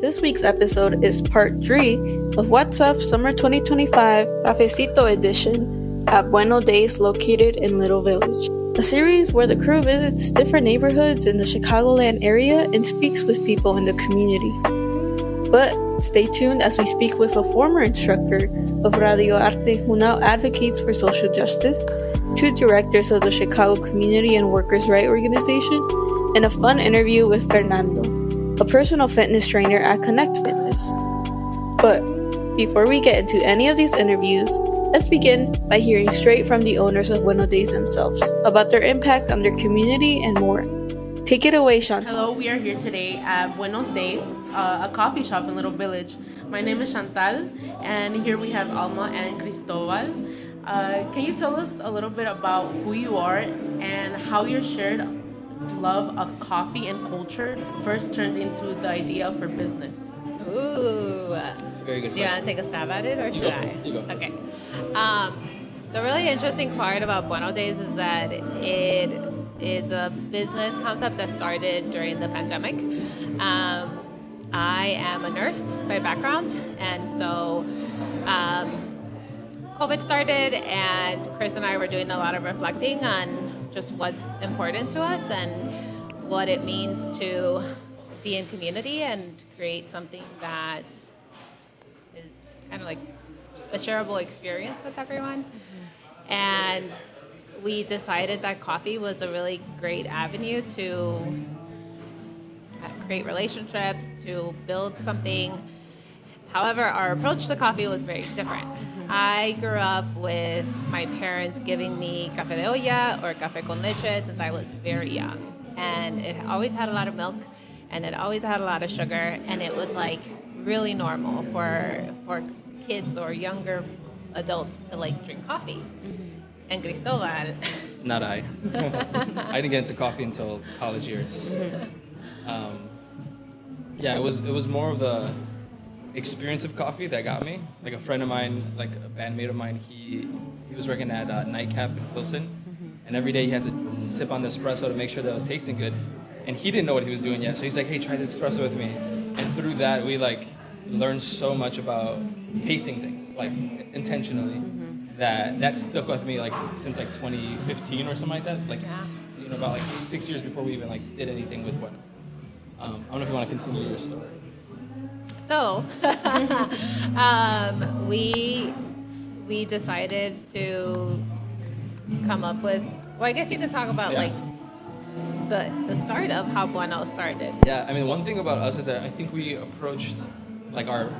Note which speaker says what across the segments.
Speaker 1: This week's episode is part 3 of What's Up Summer 2025 Cafecito edition at Bueno Days located in Little Village. A series where the crew visits different neighborhoods in the Chicagoland area and speaks with people in the community. But stay tuned as we speak with a former instructor of Radio Arte who now advocates for social justice, 2 directors of the Chicago Community and Workers' Rights Organization, and a fun interview with Fernando, a personal fitness trainer at Connect Fitness. But before we get into any of these interviews, let's begin by hearing straight from the owners of Bueno Days themselves about their impact on their community and more. Take it away, Chantal.
Speaker 2: Hello, we are here today at Bueno Days, a coffee shop in Little Village. My name is Chantal, and here we have Alma and Cristobal. Can you tell us a little bit about who you are and how your shared love of coffee and culture first turned into the idea for business?
Speaker 3: Ooh.
Speaker 4: Very good.
Speaker 3: Do you want to take a stab at it, or should I?
Speaker 4: You go first.
Speaker 3: Okay. The really interesting part about Bueno Days is that it is a business concept that started during the pandemic. I am a nurse by background, and so COVID started, and Chris and I were doing a lot of reflecting on just what's important to us and what it means to be in community and create something that is kind of like a shareable experience with everyone. And we decided that coffee was a really great avenue to create relationships, to build something. However, our approach to coffee was very different. I grew up with my parents giving me café de olla or café con leche since I was very young. And it always had a lot of milk, and it always had a lot of sugar, and it was like really normal for kids or younger adults to like drink coffee. And Cristobal.
Speaker 4: Not I. I didn't get into coffee until college years. It was more of the experience of coffee that got me. Like a friend of mine, like a bandmate of mine, he was working at Nightcap in Wilson, and every day he had to sip on the espresso to make sure that it was tasting good. And he didn't know what he was doing yet, so he's like, "Hey, try this espresso with me." And through that, we like learned so much about tasting things, like intentionally. That stuck with me like since like 2015 or something like that. Like about like 6 years before we even like did anything with Bueno. I don't know if you want to continue your story.
Speaker 3: So, we decided to come up with. Well, I guess you can talk about like the start of how Bueno started.
Speaker 4: Yeah, I mean, one thing about us is that I think we approached like our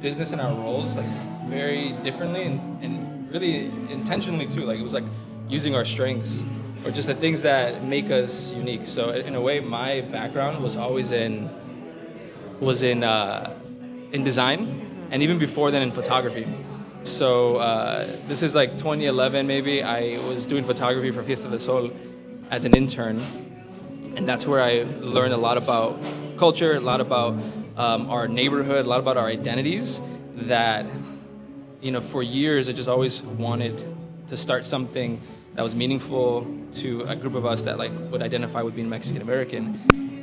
Speaker 4: business and our roles like very differently and really intentionally too. Like it was like using our strengths or just the things that make us unique. So in a way, my background was always in design, and even before then in photography. So this is like 2011 maybe. I was doing photography for Fiesta del Sol as an intern, and that's where I learned a lot about culture, a lot about our neighborhood, a lot about our identities that, for years I just always wanted to start something that was meaningful to a group of us that like would identify with being Mexican American.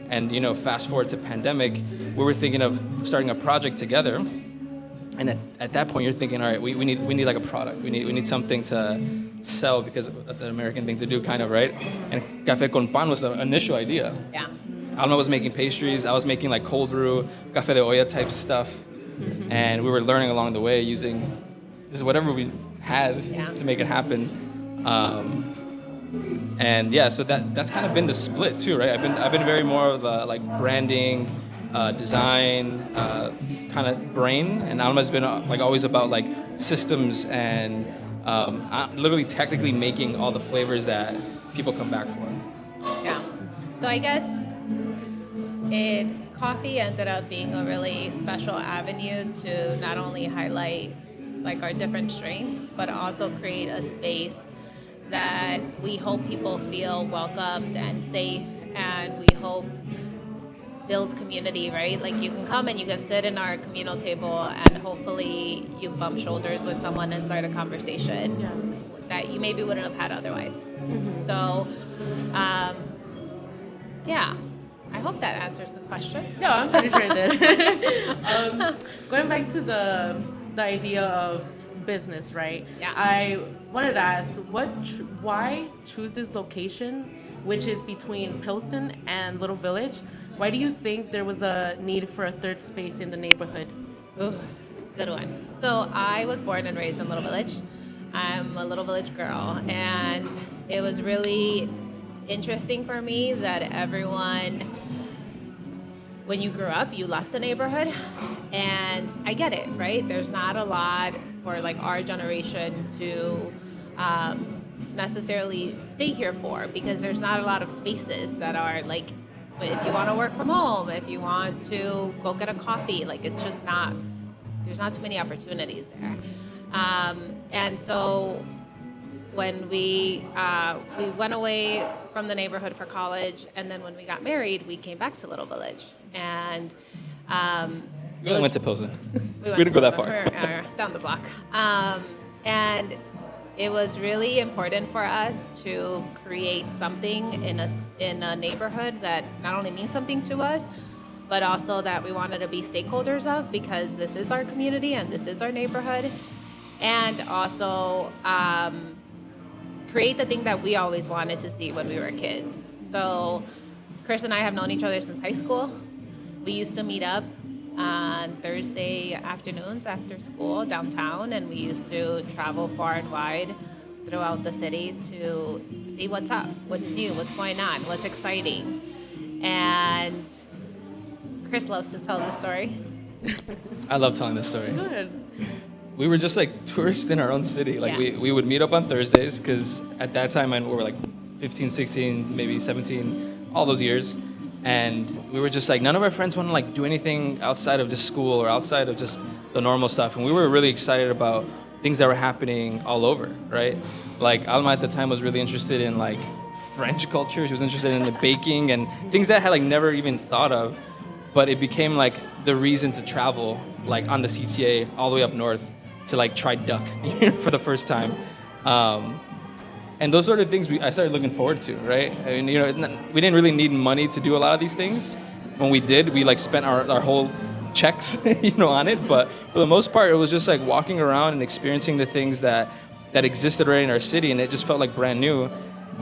Speaker 4: And fast forward to pandemic, we were thinking of starting a project together. And at that point, you're thinking, all right, we need like a product. We need something to sell because that's an American thing to do, kind of, right? And café con pan was the initial idea.
Speaker 3: Yeah.
Speaker 4: Alma was making pastries. I was making like cold brew, café de olla type stuff. And we were learning along the way using just whatever we had to make it happen. So that's kind of been the split too, right? I've been very more of a like branding, design kind of brain, and Alma's been like always about like systems and literally technically making all the flavors that people come back for.
Speaker 3: Yeah. So I guess coffee ended up being a really special avenue to not only highlight like our different strengths, but also create a space that we hope people feel welcomed and safe, and we hope build community, right? Like you can come and you can sit in our communal table and hopefully you bump shoulders with someone and start a conversation that you maybe wouldn't have had otherwise. So, I hope that answers the question.
Speaker 2: No, I'm pretty sure it did. Going back to the idea of business, right?
Speaker 3: Yeah.
Speaker 2: I wanted to ask, why choose this location, which is between Pilsen and Little Village? Why do you think there was a need for a third space in the neighborhood?
Speaker 3: Ooh, good one. So I was born and raised in Little Village. I'm a Little Village girl, and it was really interesting for me that everyone, when you grew up, you left the neighborhood, and I get it, right? There's not a lot for like our generation to necessarily stay here for, because there's not a lot of spaces that are like, if you want to work from home, if you want to go get a coffee, like it's just not, there's not too many opportunities there. And so when we went away from the neighborhood for college, and then when we got married, we came back to Little Village. And
Speaker 4: we only went to Pilsen. We
Speaker 3: went
Speaker 4: didn't
Speaker 3: to
Speaker 4: go that
Speaker 3: Pilsen.
Speaker 4: far.
Speaker 3: We're down the block. And it was really important for us to create something in a neighborhood that not only means something to us, but also that we wanted to be stakeholders of, because this is our community and this is our neighborhood. And also create the thing that we always wanted to see when we were kids. So Chris and I have known each other since high school. We used to meet up on Thursday afternoons after school downtown, and we used to travel far and wide throughout the city to see what's up, what's new, what's going on, what's exciting. And Chris loves to tell the story.
Speaker 4: I love telling this story.
Speaker 2: Good.
Speaker 4: We were just like tourists in our own city. Like
Speaker 3: Yeah.
Speaker 4: we would meet up on Thursdays, because at that time we were like 15, 16, maybe 17, all those years. And we were just like, none of our friends want to like do anything outside of just school or outside of just the normal stuff. And we were really excited about things that were happening all over, right? Like Alma at the time was really interested in like French culture. She was interested in the baking and things that I had like never even thought of. But it became like the reason to travel like on the CTA all the way up north to like try duck for the first time. And those sort of things I started looking forward to, right? I mean, we didn't really need money to do a lot of these things. When we did, we like spent our whole checks, on it. But for the most part, it was just like walking around and experiencing the things that existed already in our city, and it just felt like brand new.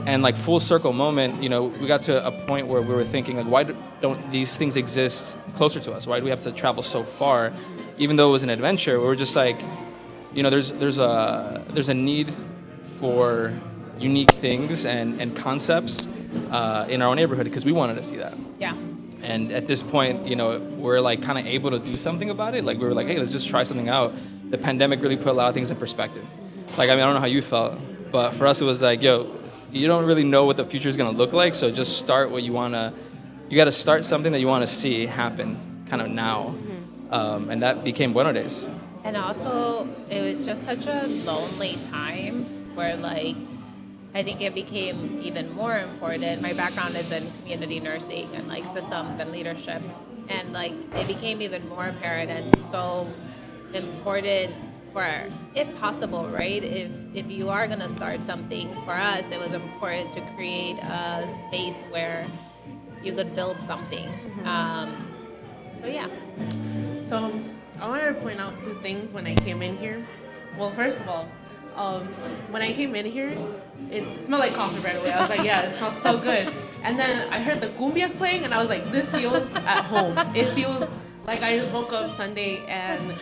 Speaker 4: And like full circle moment, we got to a point where we were thinking like, why don't these things exist closer to us? Why do we have to travel so far? Even though it was an adventure, we were just like, there's a need for unique things and concepts in our own neighborhood, because we wanted to see that.
Speaker 3: Yeah.
Speaker 4: And at this point, we're like kind of able to do something about it. Like we were like, hey, let's just try something out. The pandemic really put a lot of things in perspective. Like, I mean, I don't know how you felt, but for us it was like, yo, you don't really know what the future is going to look like, so just start what you want to. You got to start something that you want to see happen kind of now. And that became Bueno Days.
Speaker 3: And also, it was just such a lonely time where, like, I think it became even more important. My background is in community nursing and, like, systems and leadership. And, like, it became even more apparent and so important for, if possible, right? If you are going to start something, for us, it was important to create a space where you could build something. So, yeah.
Speaker 2: So I wanted to point out two things when I came in here. Well, first of all, when I came in here, it smelled like coffee right away. I was like, yeah, it smells so good. And then I heard the cumbias playing, and I was like, this feels at home. It feels like I just woke up Sunday and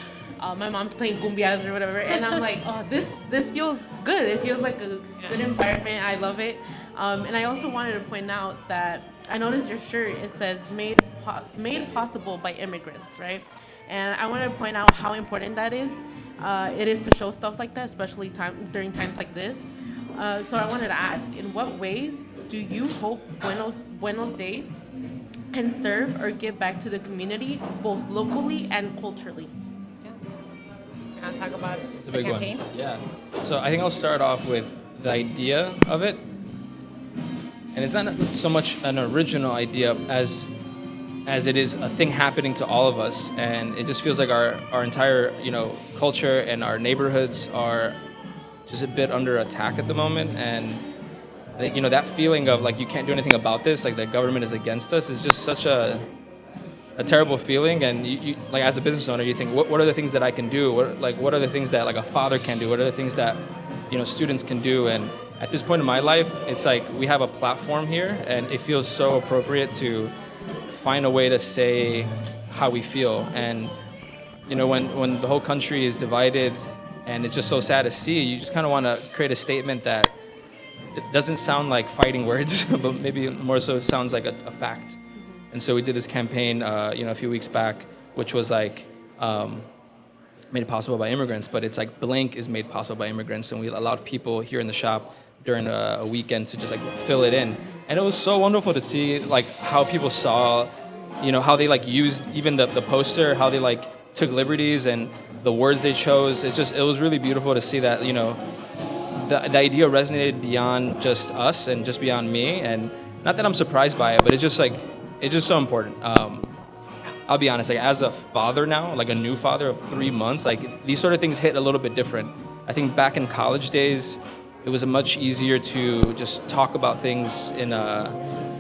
Speaker 2: my mom's playing cumbias or whatever, and I'm like, oh, this feels good. It feels like a good environment. I love it. And I also wanted to point out that I noticed your shirt. It says made possible by immigrants, right? And I wanted to point out how important that is. It is to show stuff like that, especially during times like this. So I wanted to ask, in what ways do you hope Buenos Days can serve or give back to the community, both locally and culturally?
Speaker 3: You want to talk about
Speaker 4: It's a
Speaker 3: the
Speaker 4: big
Speaker 3: campaign?
Speaker 4: one. Yeah. So I think I'll start off with the idea of it. And it's not so much an original idea as it is a thing happening to all of us. And it just feels like our entire, culture and our neighborhoods are just a bit under attack at the moment. And like, you know, that feeling of like you can't do anything about this, like the government is against us, is just such a terrible feeling. And you like as a business owner, you think, what are the things that I can do? What are the things that like a father can do? What are the things that, you know, students can do? And at this point in my life, it's like we have a platform here, and it feels so appropriate to find a way to say how we feel. And you know, when the whole country is divided, and it's just so sad to see, you just kind of want to create a statement that doesn't sound like fighting words, but maybe more so sounds like a fact. And so we did this campaign, you know, a few weeks back, which was like made possible by immigrants, but it's like blank is made possible by immigrants, and we allowed people here in the shop during a weekend to just like fill it in. And it was so wonderful to see like how people saw, you know, how they like used even the poster, how they like took liberties and the words they chose. It was really beautiful to see that, you know, the idea resonated beyond just us and just beyond me. And not that I'm surprised by it, but it's just so important. I'll be honest, like as a father now, like a new father of 3 months, like these sort of things hit a little bit different. I think back in college days, it was much easier to just talk about things in a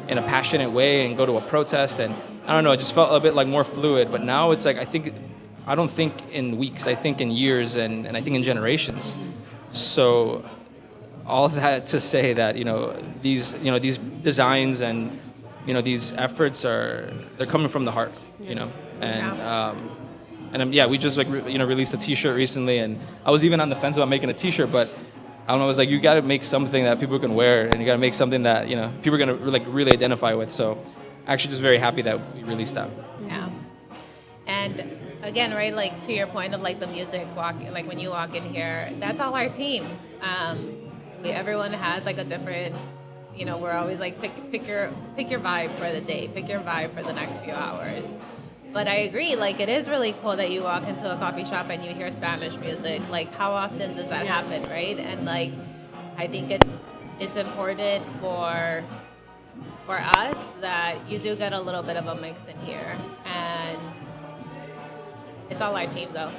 Speaker 4: passionate way and go to a protest. And I don't know, it just felt a bit like more fluid. But now it's like, I don't think in weeks, I think in years, and I think in generations. So all that to say that, you know, these designs and, you know, these efforts they're coming from the heart, you know. And we just like released a T-shirt recently, and I was even on the fence about making a T-shirt, but I don't know, I was like, you got to make something that people can wear, and you got to make something that, you know, people are going to like really identify with. So actually just very happy that we released that.
Speaker 3: Yeah. And again, right, like to your point of like the music like when you walk in here, that's all our team. Everyone has like a different, you know, we're always like pick your vibe for the day, pick your vibe for the next few hours. But I agree, like it is really cool that you walk into a coffee shop and you hear Spanish music. Like how often does that happen, right? And like I think it's important for us that you do get a little bit of a mix in here, and it's all our team though.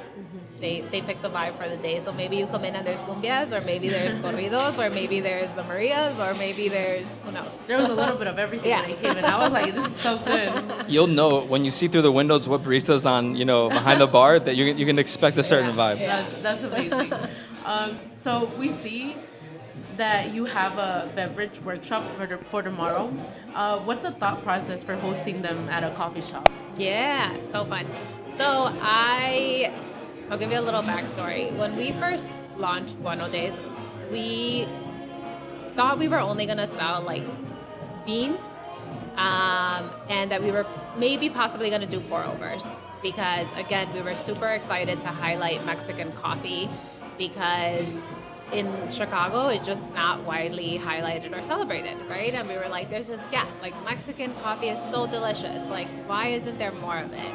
Speaker 3: They pick the vibe for the day. So maybe you come in and there's cumbias, or maybe there's corridos, or maybe there's the Marias, or maybe there's, who knows?
Speaker 2: There was a little bit of everything when I came in. I was like, this is so good.
Speaker 4: You'll know when you see through the windows what barista's on, you know, behind the bar, that you can expect a certain vibe.
Speaker 2: That's amazing. So we see that you have a beverage workshop for tomorrow. What's the thought process for hosting them at a coffee shop?
Speaker 3: Yeah, so fun. So I'll give you a little backstory. When we first launched Bueno Days, we thought we were only gonna sell like beans, and that we were maybe possibly gonna do pour overs, because again, we were super excited to highlight Mexican coffee, because in Chicago, it's just not widely highlighted or celebrated, right? And we were like, there's this gap. Like Mexican coffee is so delicious. Like, why isn't there more of it?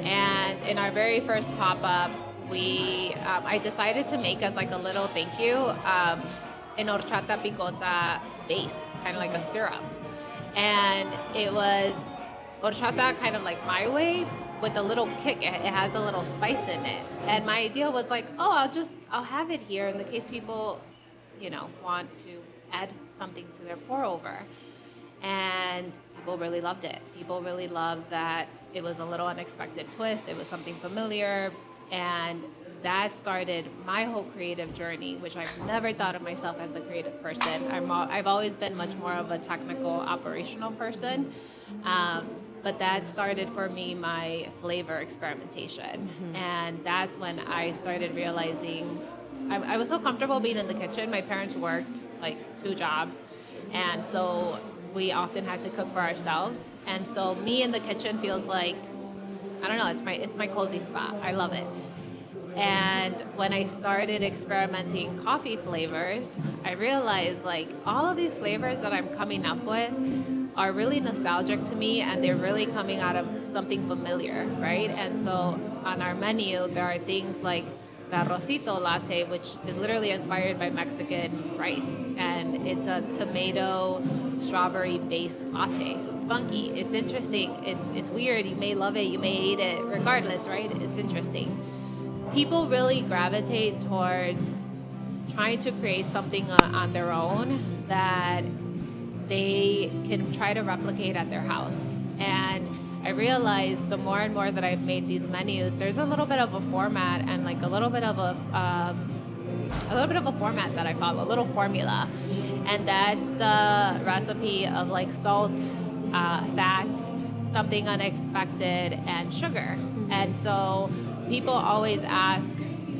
Speaker 3: And in our very first pop-up, I decided to make us like a little thank you, an horchata picosa base, kind of like a syrup. And it was horchata kind of like my way, with a little kick. It has a little spice in it. And my idea was like, I'll have it here in the case people, you know, want to add something to their pour over. And people really loved it. People really loved that it was a little unexpected twist. It was something familiar. And that started my whole creative journey, which I've never thought of myself as a creative person. I've always been much more of a technical, operational person. But that started for me my flavor experimentation. And that's when I started realizing I was so comfortable being in the kitchen. My parents worked like 2 jobs. And so we often had to cook for ourselves. And so me in the kitchen feels like, I don't know, it's my cozy spot. I love it. And when I started experimenting coffee flavors, I realized like all of these flavors that I'm coming up with are really nostalgic to me, and they're really coming out of something familiar, right? And so on our menu, there are things like the Rosito latte, which is literally inspired by Mexican rice. And it's a tomato strawberry based latte. Funky. It's interesting. It's weird. You may love it. You may hate it. Regardless, right? It's interesting. People really gravitate towards trying to create something on their own that they can try to replicate at their house. And I realized the more and more that I've made these menus, there's a little bit of a format and like a little bit of a format that I follow, a little formula, and that's the recipe of like salt, fats, something unexpected, and sugar. And so people always ask,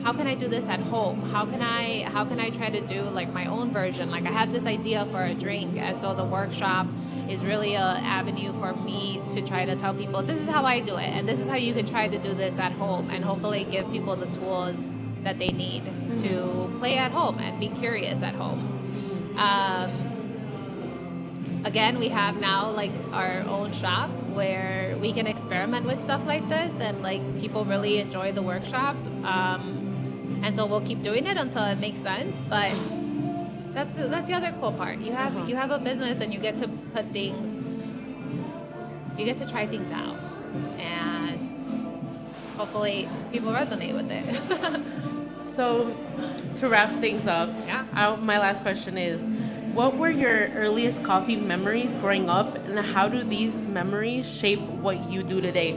Speaker 3: how can I do this at home? How can I try to do like my own version? Like I have this idea for a drink, and so the workshop is really an avenue for me to try to tell people, this is how I do it, and this is how you can try to do this at home, and hopefully give people the tools that they need to play at home and be curious at home. Again, we have now like our own shop where we can experiment with stuff like this, and like people really enjoy the workshop. And so we'll keep doing it until it makes sense. But that's the other cool part. You have a business, and you get to try things out, and hopefully people resonate with it.
Speaker 2: So, to wrap things up, my last question is, what were your earliest coffee memories growing up, and how do these memories shape what you do today?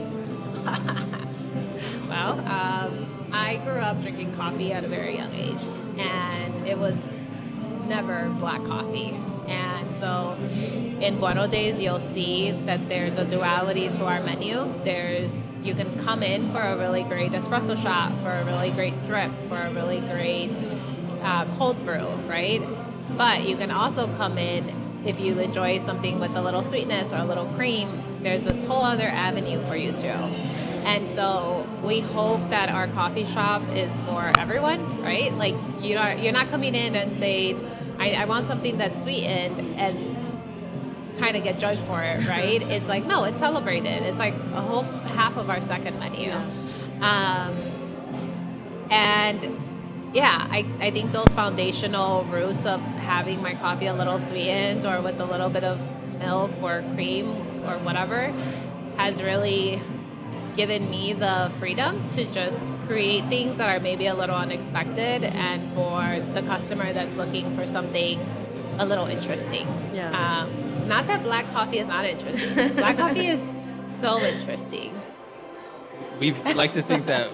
Speaker 3: Well, I grew up drinking coffee at a very young age, and it was never black coffee. And so in Bueno Days, you'll see that there's a duality to our menu. You can come in for a really great espresso shot, for a really great drip, for a really great cold brew, right? But you can also come in if you enjoy something with a little sweetness or a little cream. There's this whole other avenue for you too. And so we hope that our coffee shop is for everyone, right? Like you're not coming in and saying, I want something that's sweetened and kind of get judged for it, right? It's like, no, it's celebrated. It's like a whole half of our second menu. And yeah, I think those foundational roots of having my coffee a little sweetened or with a little bit of milk or cream or whatever has really given me the freedom to just create things that are maybe a little unexpected, and for the customer that's looking for something a little interesting. Not that black coffee is not interesting. Black coffee is so interesting.
Speaker 4: We like to think that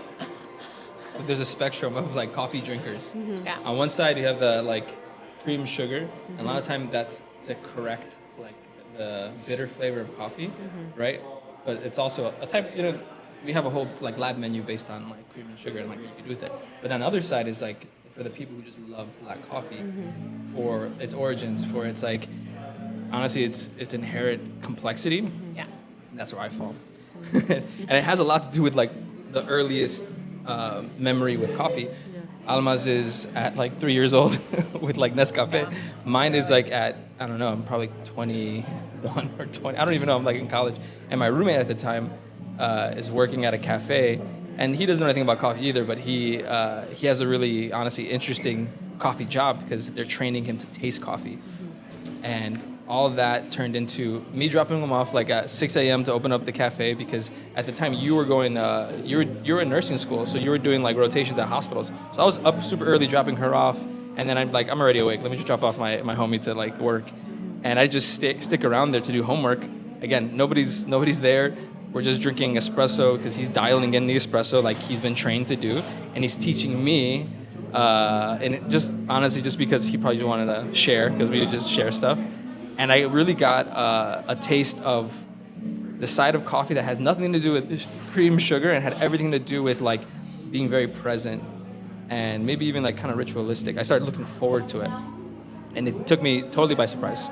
Speaker 4: there's a spectrum of like coffee drinkers.
Speaker 3: Yeah.
Speaker 4: On one side you have the like cream sugar, and a lot of time that's to correct like the bitter flavor of coffee, right? But it's also a type, we have a whole like lab menu based on like cream and sugar and like what you can do with it. But on the other side is like for the people who just love black coffee, for its origins, for its like, honestly, its inherent complexity.
Speaker 3: Yeah.
Speaker 4: That's where I fall. And it has a lot to do with like the earliest memory with coffee. Alma's is at like 3 years old with like Nescafe. Mine is like at, I don't know, I'm probably 21 or 20. I don't even know, I'm like in college. And my roommate at the time is working at a cafe, and he doesn't know anything about coffee either, but he has a really, honestly, interesting coffee job because they're training him to taste coffee. And all of that turned into me dropping him off like at 6 a.m. to open up the cafe, because at the time you were going, you were in nursing school, so you were doing like rotations at hospitals. So I was up super early dropping her off, and then I'm like, I'm already awake. Let me just drop off my homie to like work, and I just stick around there to do homework. Again, nobody's there. We're just drinking espresso because he's dialing in the espresso like he's been trained to do, and he's teaching me. And it just honestly, just because he probably wanted to share, because we just share stuff. And I really got a taste of the side of coffee that has nothing to do with cream, sugar, and had everything to do with like being very present and maybe even like kind of ritualistic. I started looking forward to it, and it took me totally by surprise.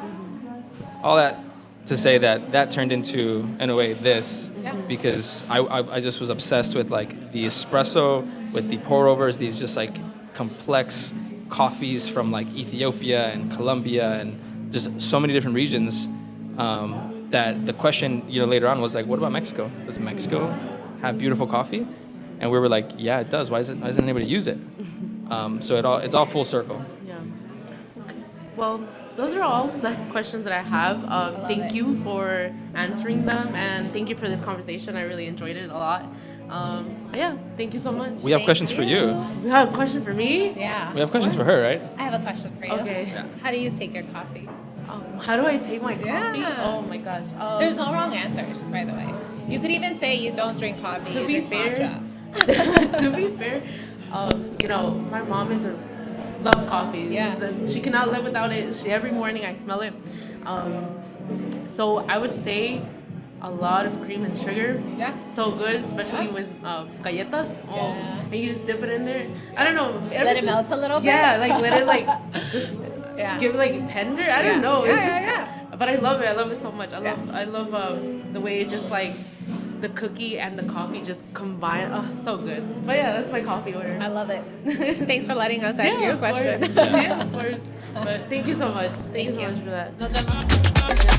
Speaker 4: All that to say that turned into, in a way, this, because I just was obsessed with like the espresso, with the pour overs, these just like complex coffees from like Ethiopia and Colombia and just so many different regions, that the question, later on was like, what about Mexico? Does Mexico have beautiful coffee? And we were like, yeah, it does. Why doesn't anybody use it? So it's all full circle.
Speaker 2: Yeah. Okay. Well, those are all the questions that I have. Thank you for answering them, and thank you for this conversation. I really enjoyed it a lot. yeah, thank you so much.
Speaker 4: We have
Speaker 3: Thank
Speaker 4: questions for you.
Speaker 2: You have a question for me?
Speaker 3: Yeah.
Speaker 4: We have questions for her, right?
Speaker 3: I have a question for you.
Speaker 2: Okay.
Speaker 4: Yeah.
Speaker 3: How do you take your coffee?
Speaker 2: How do I take my coffee?
Speaker 3: Yeah.
Speaker 2: Oh my gosh.
Speaker 3: There's no wrong answers, by the way. You could even say you don't drink coffee.
Speaker 2: To
Speaker 3: you
Speaker 2: be
Speaker 3: drink
Speaker 2: fair,
Speaker 3: matcha.
Speaker 2: to be fair, you know, my mom loves coffee.
Speaker 3: Yeah.
Speaker 2: She cannot live without it. Every morning I smell it. So I would say a lot of cream and sugar.
Speaker 3: Yeah.
Speaker 2: So good, especially with galletas. Oh,
Speaker 3: Yeah.
Speaker 2: and you just dip it in there. I don't know.
Speaker 3: Let it melt a little bit?
Speaker 2: Yeah, like let it like just give it like tender. I don't know. It's just, but I love it. I love it so much. I love the way it just like the cookie and the coffee just combine. Oh, so good. But yeah, that's my coffee order.
Speaker 3: I love it. Thanks for letting us ask you a question.
Speaker 2: Yeah, of course. But thank you so much. Thank you so much for that.
Speaker 3: Nos vemos.